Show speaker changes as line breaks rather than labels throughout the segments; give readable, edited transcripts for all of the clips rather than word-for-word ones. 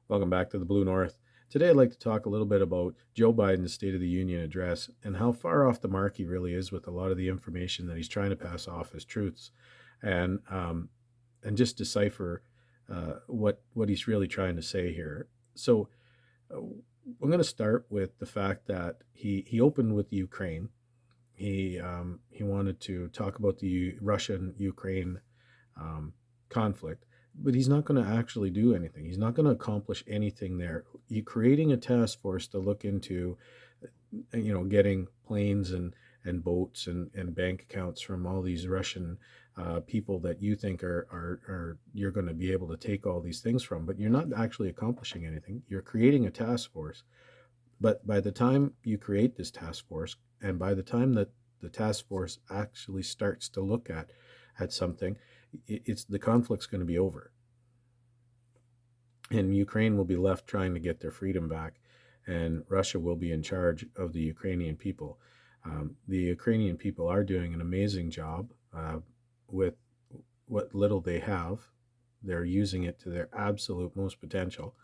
Welcome back to the Blue North. Today, I'd like to talk a little bit about Joe Biden's State of the Union address and how far off the mark he really is with a lot of the information that he's trying to pass off as truths, and just decipher what he's really trying to say here. So, I'm going to start with the fact that he opened with Ukraine. He wanted to talk about the Russian Ukraine um, conflict, but he's not going to actually do anything. He's not going to accomplish anything there. You creating a task force to look into, getting planes and boats and bank accounts from all these Russian people that you think are you're going to be able to take all these things from, but you're not actually accomplishing anything. You're creating a task force, but by the time you create this task force, and by the time that the task force actually starts to look at something, it's the conflict's going to be over, and Ukraine will be left trying to get their freedom back, and Russia will be in charge of the Ukrainian people. The Ukrainian people are doing an amazing job with what little they have. They're using it to their absolute most potential,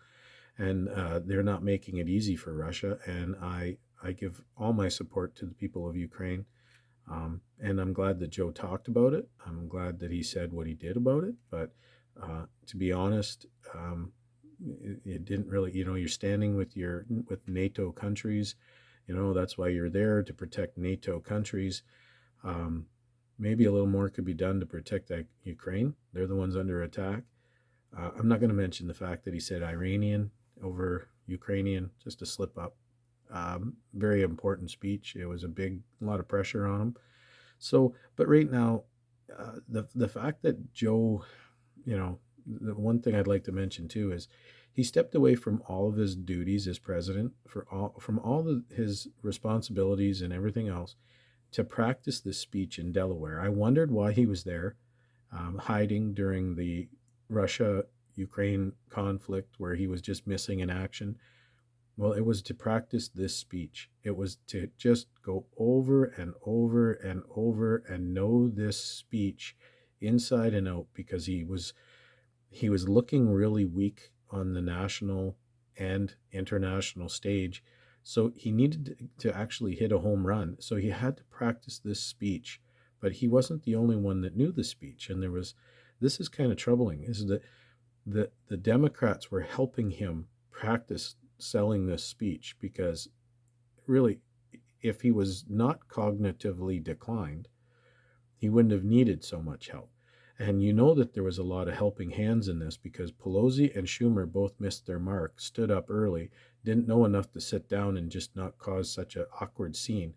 and they're not making it easy for Russia. And I give all my support to the people of Ukraine. And I'm glad that Joe talked about it. I'm glad that he said what he did about it. But to be honest, it didn't really. You're standing with NATO countries. That's why you're there, to protect NATO countries. Um, Maybe a little more could be done to protect Ukraine. They're the ones under attack. I'm not going to mention the fact that he said Iranian over Ukrainian, just a slip up. Very important speech. It was a lot of pressure on him. So, but right now, the fact that Joe, the one thing I'd like to mention too is he stepped away from all of his duties as president, from all his responsibilities and everything else, to practice this speech in Delaware. I wondered why he was there, hiding during the Russia Ukraine conflict where he was just missing in action. Well, it was to practice this speech. It was to just go over and over and over and know this speech inside and out, because he was looking really weak on the national and international stage. So he needed to actually hit a home run. So he had to practice this speech, but he wasn't the only one that knew the speech. And this is kind of troubling, is that the Democrats were helping him practice selling this speech, because really, if he was not cognitively declined, he wouldn't have needed so much help. And you know that there was a lot of helping hands in this, because Pelosi and Schumer both missed their mark, stood up early, didn't know enough to sit down and just not cause such an awkward scene.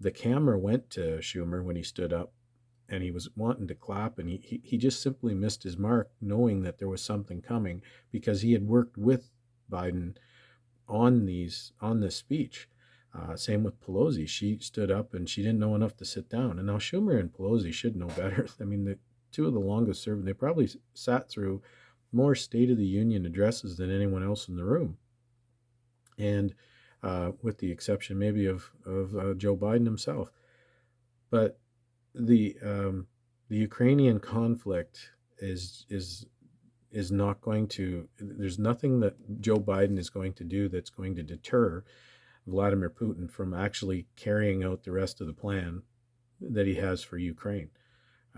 The camera went to Schumer when he stood up, and he was wanting to clap, and he just simply missed his mark, knowing that there was something coming, because he had worked with Biden on this speech. Same with Pelosi. She stood up and she didn't know enough to sit down. And now Schumer and Pelosi should know better. I mean, the two of the longest serving, they probably sat through more State of the Union addresses than anyone else in the room. And with the exception maybe of Joe Biden himself. But the Ukrainian conflict is not going to. There's nothing that Joe Biden is going to do that's going to deter Vladimir Putin from actually carrying out the rest of the plan that he has for Ukraine.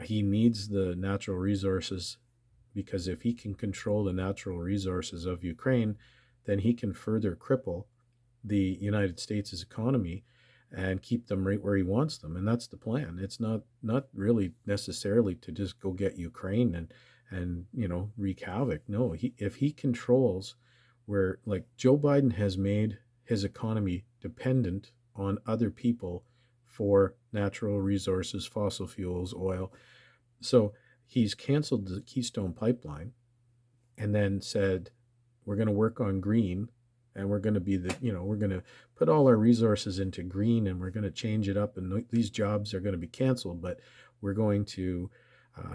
He needs the natural resources, because if he can control the natural resources of Ukraine, then he can further cripple the United States' economy and keep them right where he wants them. And that's the plan. It's not really necessarily to just go get Ukraine and wreak havoc. No, if he controls where, like, Joe Biden has made his economy dependent on other people for natural resources, fossil fuels, oil. So he's canceled the Keystone Pipeline and then said, we're going to work on green, and we're going to we're going to put all our resources into green, and we're going to change it up, and these jobs are going to be canceled, but we're going to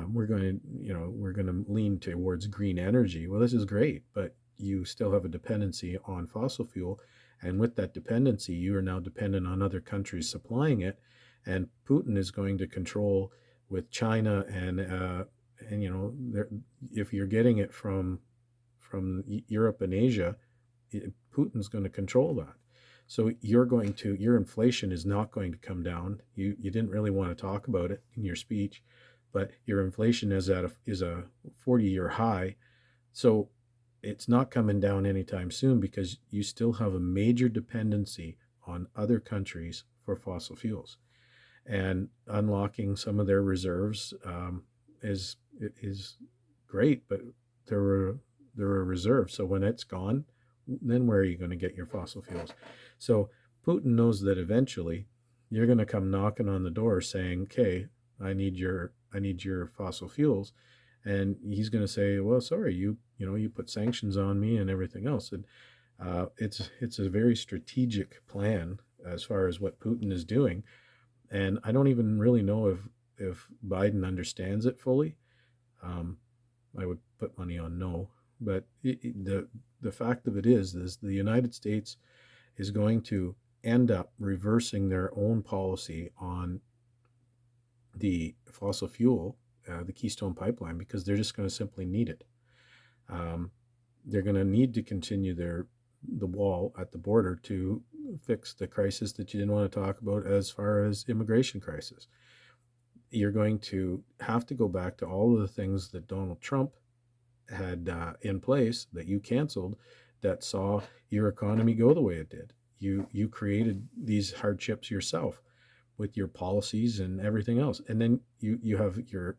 we're going to lean towards green energy. Well, this is great, but you still have a dependency on fossil fuel, and with that dependency, you are now dependent on other countries supplying it, and Putin is going to control with China, and if you're getting it Europe and Asia, Putin's going to control that. So your inflation is not going to come down. You didn't really want to talk about it in your speech, but your inflation is a 40-year high. So it's not coming down anytime soon because you still have a major dependency on other countries for fossil fuels, and unlocking some of their reserves is great, but they're a reserve. So when it's gone, then where are you going to get your fossil fuels? So Putin knows that eventually you're going to come knocking on the door saying, "Okay, I need your fossil fuels," and he's going to say, "Well, sorry, you put sanctions on me and everything else." And it's a very strategic plan as far as what Putin is doing, and I don't even really know if Biden understands it fully. Um, I would put money on no, but the fact of it is the United States is going to end up reversing their own policy on the fossil fuel, the Keystone Pipeline, because they're just going to simply need it. Um, they're going to need to continue the wall at the border to fix the crisis that you didn't want to talk about as far as immigration crisis. You're going to have to go back to all of the things that Donald Trump had in place that you canceled, that saw your economy go the way it did. You created these hardships yourself with your policies and everything else, and then you're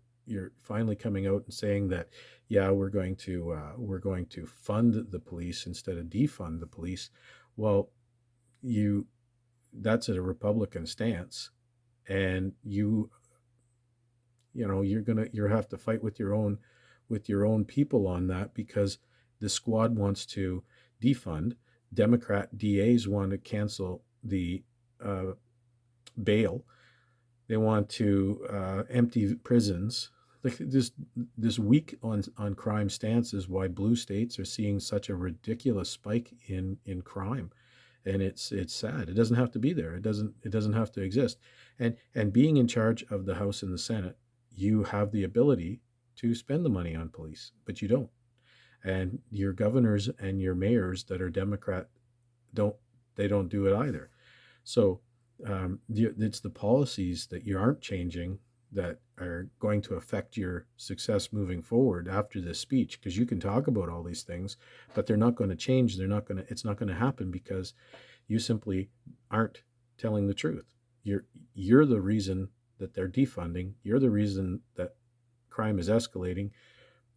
finally coming out and saying that, yeah, we're going to fund the police instead of defund the police. Well, you that's a Republican stance, and you have to fight with your own people on that, because the squad wants to defund. Democrat DAs want to cancel the bail. They want to empty prisons. Like this weak on crime stance is why blue states are seeing such a ridiculous spike in crime, and it's sad. It doesn't have to be there. It doesn't have to exist. And being in charge of the House and the Senate, you have the ability to spend the money on police, but you don't. And your governors and your mayors that are Democrat don't do it either. So it's the policies that you aren't changing that are going to affect your success moving forward after this speech, because you can talk about all these things, but they're not going to change. It's not going to happen because you simply aren't telling the truth. You're the reason that they're defunding. You're the reason that crime is escalating.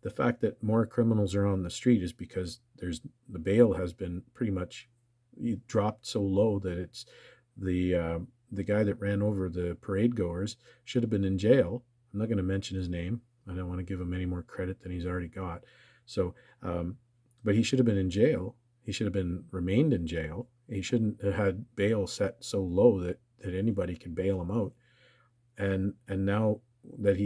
The fact that more criminals are on the street is because the bail has been pretty much dropped so low that it's the guy that ran over the parade goers should have been in jail. I'm not going to mention his name. I don't want to give him any more credit than he's already got. So, but he should have been in jail. He should have remained in jail. He shouldn't have had bail set so low that anybody could bail him out. And now that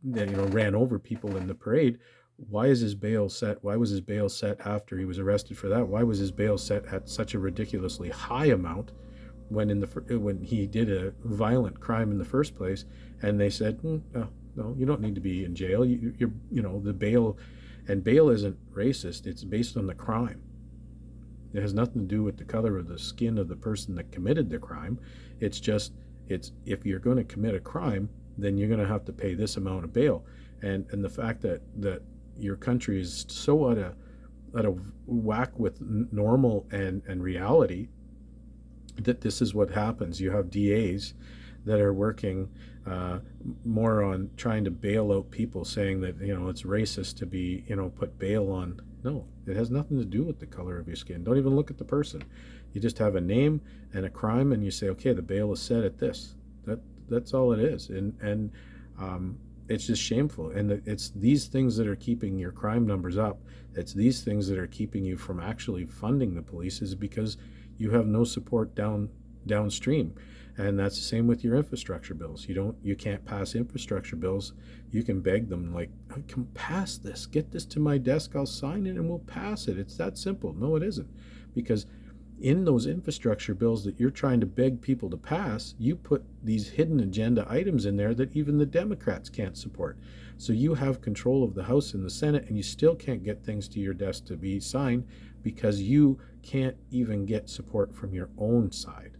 ran over people in the parade, why is his bail set? Why was his bail set after he was arrested for that? Why was his bail set at such a ridiculously high amount when he did a violent crime in the first place? And they said, no, you don't need to be in jail. The bail isn't racist. It's based on the crime. It has nothing to do with the color of the skin of the person that committed the crime. It's if you're going to commit a crime, then you're going to have to pay this amount of bail. And the fact that your country is so out of whack with normal and reality, that this is what happens. You have DAs that are working more on trying to bail out people, saying that it's racist to be put bail on. No, it has nothing to do with the color of your skin. Don't even look at the person. You just have a name and a crime, and you say, okay, the bail is set at this. That's all it is. And it's just shameful. And it's these things that are keeping your crime numbers up. It's these things that are keeping you from actually funding the police, is because you have no support downstream. And that's the same with your infrastructure bills. You can't pass infrastructure bills. You can beg them, like, come pass this, get this to my desk, I'll sign it and we'll pass it. It's that simple. No, it isn't, because in those infrastructure bills that you're trying to beg people to pass, you put these hidden agenda items in there that even the Democrats can't support. So you have control of the House and the Senate, and you still can't get things to your desk to be signed because you can't even get support from your own side,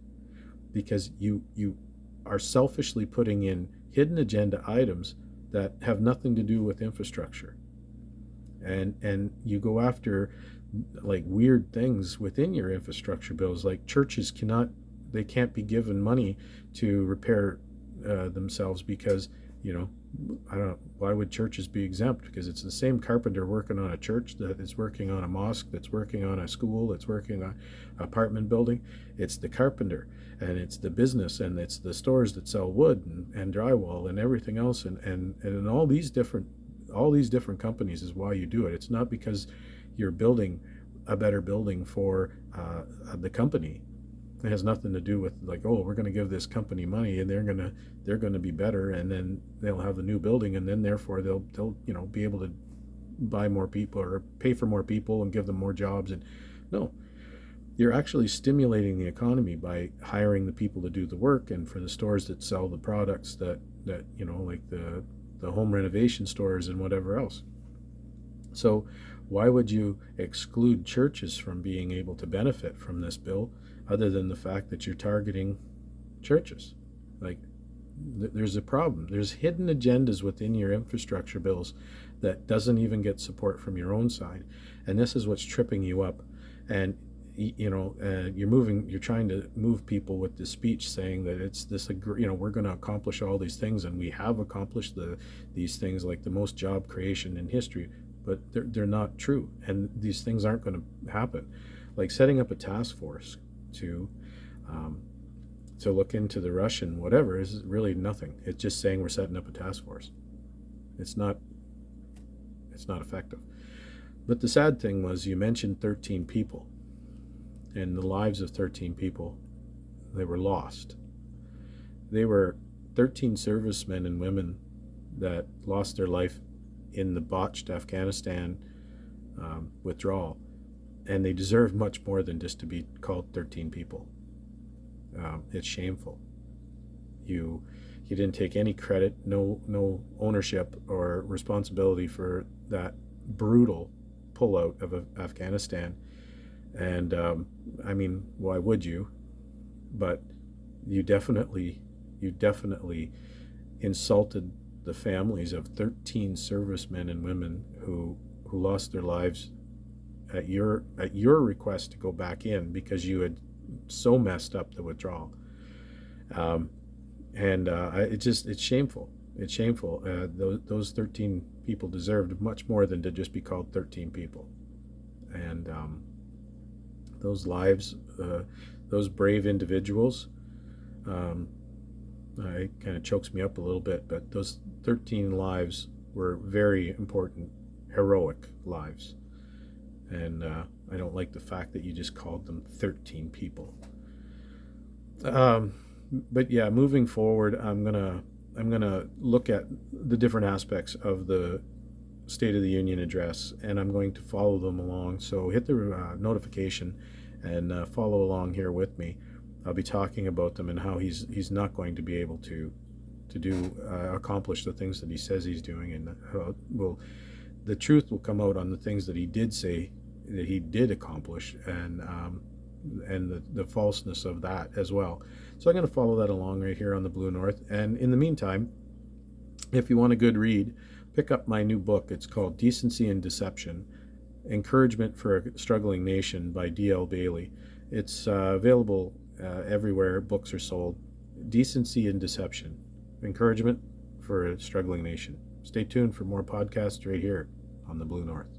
because you are selfishly putting in hidden agenda items that have nothing to do with infrastructure. And you go after like weird things within your infrastructure bills, like churches can't be given money to repair themselves because, you know, I don't know, why would churches be exempt? Because it's the same carpenter working on a church that is working on a mosque, that's working on a school, that's working on an apartment building. It's the carpenter, and it's the business, and it's the stores that sell wood and drywall and everything else, and all these different companies is why you do it. It's not because you're building a better building for the company. It has nothing to do with like, oh, we're going to give this company money and they're going to be better, and then they'll have the new building, and then therefore they'll be able to buy more people or pay for more people and give them more jobs. And no, you're actually stimulating the economy by hiring the people to do the work, and for the stores that sell the products that like the home renovation stores and whatever else. So why would you exclude churches from being able to benefit from this bill, other than the fact that you're targeting churches? Like, there's a problem. There's hidden agendas within your infrastructure bills that doesn't even get support from your own side, and this is what's tripping you up. And you're trying to move people with this speech saying that it's this, we're going to accomplish all these things, and we have accomplished these things, like the most job creation in history, but they're not true, and these things aren't going to happen. Like setting up a task force to look into the Russian whatever is really nothing. It's just saying we're setting up a task force. It's not effective. But the sad thing was, you mentioned 13 people, and the lives of 13 people, they were lost. They were 13 servicemen and women that lost their life in the botched Afghanistan withdrawal, and they deserve much more than just to be called 13 people. It's shameful. You didn't take any credit, no ownership or responsibility for that brutal pullout of Afghanistan. And I mean, why would you? But you definitely insulted the families of 13 servicemen and women who lost their lives at your request to go back in because you had so messed up the withdrawal. It's shameful. It's shameful. Those 13 people deserved much more than to just be called 13 people. And those lives, those brave individuals, it kind of chokes me up a little bit, but those 13 lives were very important, heroic lives. And I don't like the fact that you just called them 13 people. But yeah, moving forward, I'm gonna look at the different aspects of the State of the Union address, and I'm going to follow them along. So hit the notification and follow along here with me. I'll be talking about them and how he's not going to be able to accomplish the things that he says he's doing, and the truth will come out on the things that he did say that he did accomplish, and the falseness of that as well. So I'm going to follow that along right here on the Blue North. And in the meantime, if you want a good read, pick up my new book. It's called Decency and Deception: Encouragement for a Struggling Nation by D.L. Bailey. It's available everywhere books are sold. Decency and Deception: Encouragement for a Struggling Nation. Stay tuned for more podcasts right here on the Blue North.